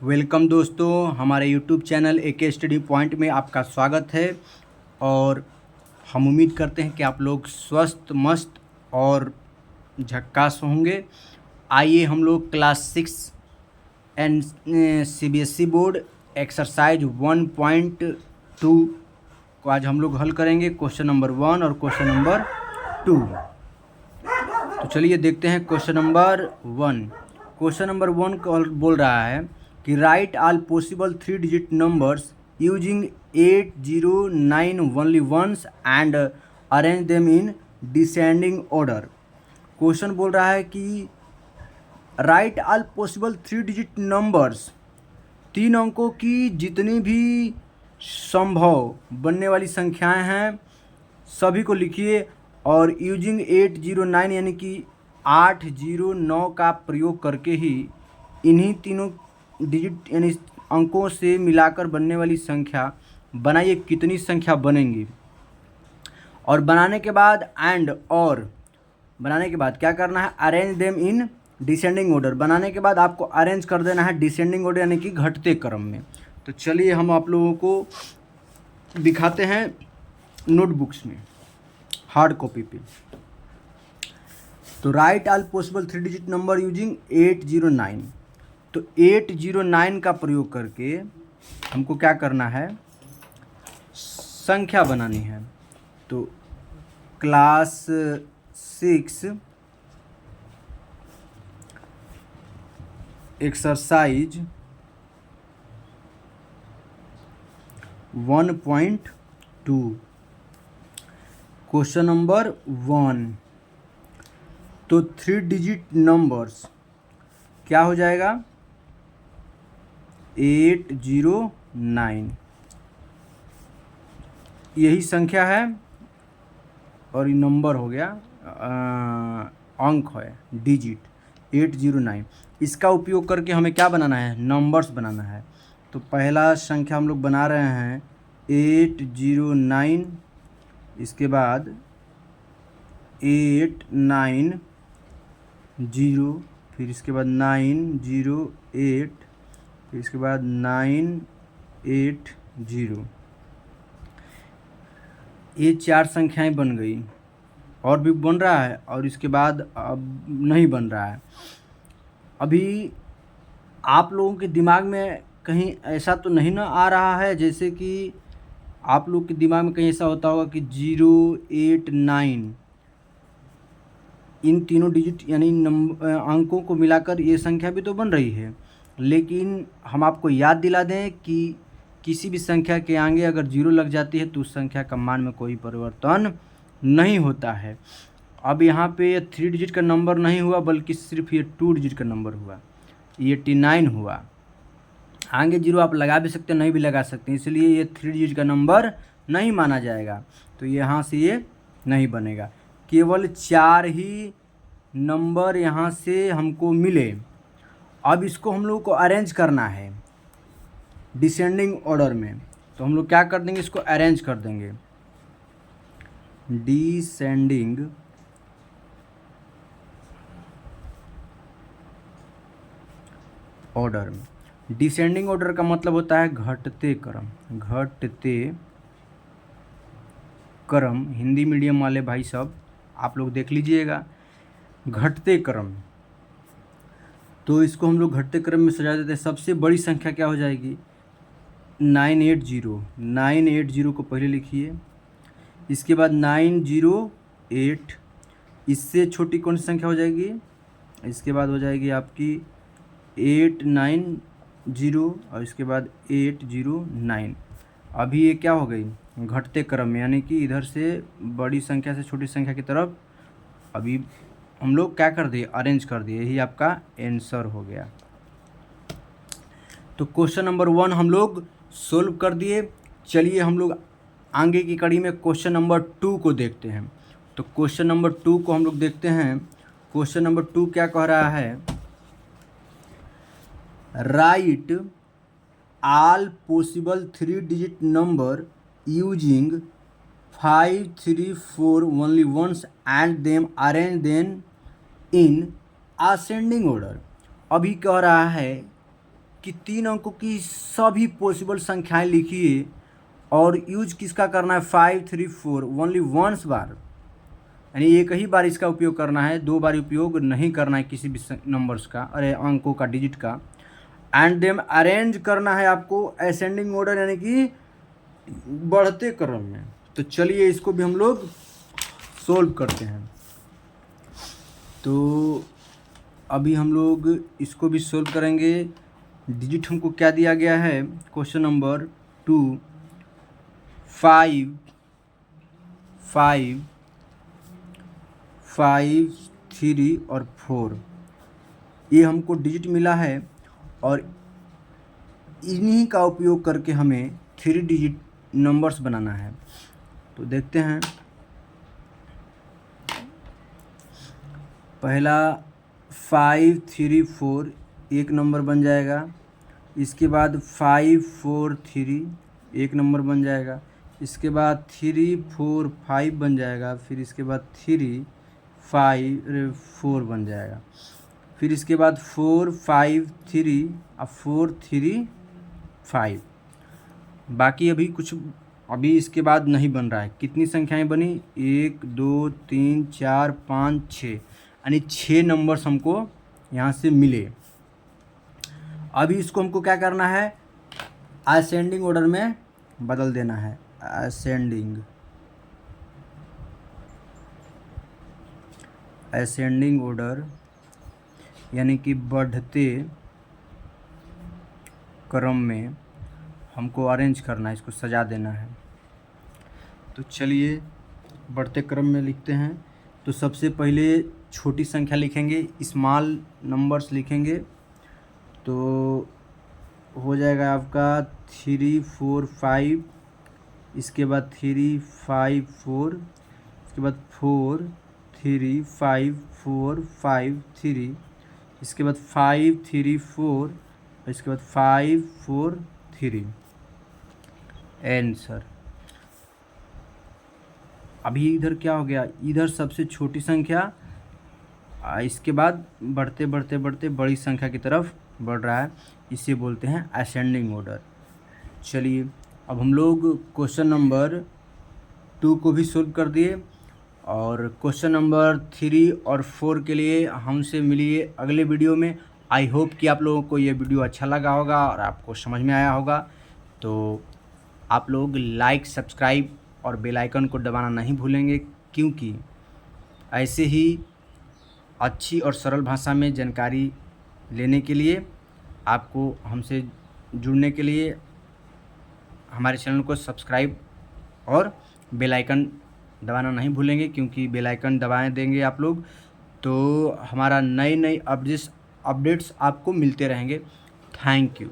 Welcome दोस्तों, हमारे YouTube channel AK study point में आपका स्वागत है। और हम उम्मीद करते हैं कि आप लोग स्वस्थ मस्त और झक्कास होंगे। आइए हम लोग class 6 and CBSE board exercise 1.2 को आज हम लोग हल करेंगे। क्वेश्चन नंबर 1 और क्वेश्चन नंबर 2। तो चलिए देखते हैं क्वेश्चन नंबर 1। क्वेश्चन नंबर 1 बोल रहा है कि write all possible 3 digit numbers using 8, 0, 9 only once and arrange them in descending order. Question बोल रहा है कि write all possible 3 digit numbers, 3 अंकों की जितनी भी संभव बनने वाली संख्याएं हैं सभी को लिखिए और यूजिंग 809 यानी कि 809 का प्रयोग करके ही इन्हीं तीनों डिजिट यानी अंकों से मिलाकर बनने वाली संख्या बनाइए। कितनी संख्या बनेंगी और बनाने के बाद बनाने के बाद क्या करना है, arrange them in descending order. बनाने के बाद आपको अरेंज कर देना है डिसेंडिंग ऑर्डर यानी कि घटते क्रम में। तो चलिए हम आप लोगों को दिखाते हैं नोटबुक्स में, हार्ड कॉपी पे। तो right all possible 3 digit number using 809। तो 809 का प्रयोग करके हमको क्या करना है, संख्या बनानी है। तो क्लास 6 एक्सरसाइज 1.2 क्वेश्चन नंबर 1। तो 3 डिजिट नंबर्स क्या हो जाएगा, 809 यही संख्या है और ये नंबर हो गया, अंक है, डिजिट 809। इसका उपयोग करके हमें क्या बनाना है, नंबर्स बनाना है। तो पहला संख्या हम लोग बना रहे हैं 809, इसके बाद 890, फिर इसके बाद 908, फिर इसके बाद 980। ये 4 संख्याएं बन गई। और भी बन रहा है और इसके बाद अब नहीं बन रहा है। अभी आप लोगों के दिमाग में कहीं ऐसा तो नहीं ना आ रहा है, जैसे कि आप लोग के दिमाग में कहीं ऐसा होता होगा कि 089 इन तीनों डिजिट यानी अंकों को मिलाकर ये संख्या भी तो बन रही है। लेकिन हम आपको याद दिला दें कि किसी भी संख्या के आगे अगर 0 लग जाती है तो उस संख्या का मान में कोई परिवर्तन नहीं होता है। अब यहाँ पे ये 3 डिजिट का नंबर नहीं हुआ बल्कि सिर्फ ये 2 डिजिट का नंबर हुआ, 89 हुआ। आगे 0 आप लगा भी सकते हैं, नहीं भी लगा सकते हैं, इसलिए ये 3 डिजिट का नंबर नहीं माना जाएगा। तो यहाँ से ये नहीं बनेगा। केवल 4 ही नंबर यहाँ से हमको मिले। अब इसको हम लोग को अरेंज करना है डिसेंडिंग ऑर्डर में। तो हम लोग क्या कर देंगे, इसको अरेंज कर देंगे डिसेंडिंग ऑर्डर में। डिसेंडिंग ऑर्डर का मतलब होता है घटते क्रम। घटते क्रम, हिंदी मीडियम वाले भाई सब आप लोग देख लीजिएगा, घटते क्रम। तो इसको हम लोग घटते क्रम में सजा देते हैं। सबसे बड़ी संख्या क्या हो जाएगी, 980। 980 को पहले लिखिए, इसके बाद 908, इससे छोटी कौन सी संख्या हो जाएगी, इसके बाद हो जाएगी आपकी 890 और इसके बाद 809। अभी ये क्या हो गई, घटते क्रम में, यानी कि इधर से बड़ी संख्या से छोटी संख्या की तरफ अभी हम लोग क्या कर दिए, अरेंज कर दिए। यही आपका आंसर हो गया। तो क्वेश्चन नंबर 1 हम लोग सोल्व कर दिए। चलिए हम लोग आगे की कड़ी में क्वेश्चन नंबर 2 को देखते हैं। तो क्वेश्चन नंबर 2 को हम लोग देखते हैं। क्वेश्चन नंबर 2 क्या कह रहा है, write all possible 3 digit number using 5, 3, 4 only once and them arrange them in ascending order. अभी कह रहा है कि 3 अंकों की सभी पॉसिबल संख्याएं लिखिए और यूज किसका करना है 5 3 4 ओनली वंस बार, यानी एक ही बार इसका उपयोग करना है, 2 बार उपयोग नहीं करना है किसी भी नंबर्स का, अरे अंकों का, डिजिट का। एंड देम अरेंज करना है आपको असेंडिंग ऑर्डर यानी कि बढ़ते क्रम में। तो चलिए इसको भी हम लोग सोल्व करते हैं। तो अभी हम लोग इसको भी सोल्व करेंगे। डिजिट हमको क्या दिया गया है, क्वेश्चन नंबर 2 5 5 5 3 और 4 ये हमको डिजिट मिला है और इन्हीं का उपयोग करके हमें 3 डिजिट नंबर्स बनाना है। तो देखते हैं, पहला 5 3 4 एक नंबर बन जाएगा, इसके बाद 5 4 3 एक नंबर बन जाएगा, इसके बाद 3 4 5 बन जाएगा, फिर इसके बाद 3 5 4 बन जाएगा, फिर इसके बाद 4 5 3 और 4 3 5। बाकी अभी इसके बाद नहीं बन रहा है। कितनी संख्याएं बनी, 1 2 3 4 5 6, यानी 6 नंबर्स हमको यहाँ से मिले। अभी इसको हमको क्या करना है, असेंडिंग ऑर्डर में बदल देना है। असेंडिंग ऑर्डर यानी कि बढ़ते क्रम में हमको अरेंज करना है, इसको सजा देना है। तो चलिए बढ़ते क्रम में लिखते हैं। तो सबसे पहले छोटी संख्या लिखेंगे, स्मॉल नंबर्स लिखेंगे। तो हो जाएगा आपका 3 4 5, इसके बाद 3 5 4, इसके बाद 4 3 5 4 5 3, इसके बाद 5 3 4, इसके बाद 5 4 3। आंसर। अभी इधर क्या हो गया, इधर सबसे छोटी संख्या, इसके बाद बढ़ते बढ़ते बढ़ते बड़ी संख्या की तरफ बढ़ रहा है, इसे बोलते हैं असेंडिंग ऑर्डर। चलिए अब हम लोग क्वेश्चन नंबर 2 को भी सोल्व कर दिए और क्वेश्चन नंबर 3 और 4 के लिए हमसे मिलिए अगले वीडियो में। आई होप कि आप लोगों को ये वीडियो अच्छा लगा होगा और आपको समझ में आया होगा। तो आप लोग लाइक, सब्सक्राइब और बेल आइकन को दबाना नहीं भूलेंगे, क्योंकि ऐसे ही अच्छी और सरल भाषा में जानकारी लेने के लिए, आपको हमसे जुड़ने के लिए हमारे चैनल को सब्सक्राइब और बेल आइकन दबाना नहीं भूलेंगे, क्योंकि बेल आइकन दबाए देंगे आप लोग तो हमारा नए अपडेट्स आपको मिलते रहेंगे। Thank you.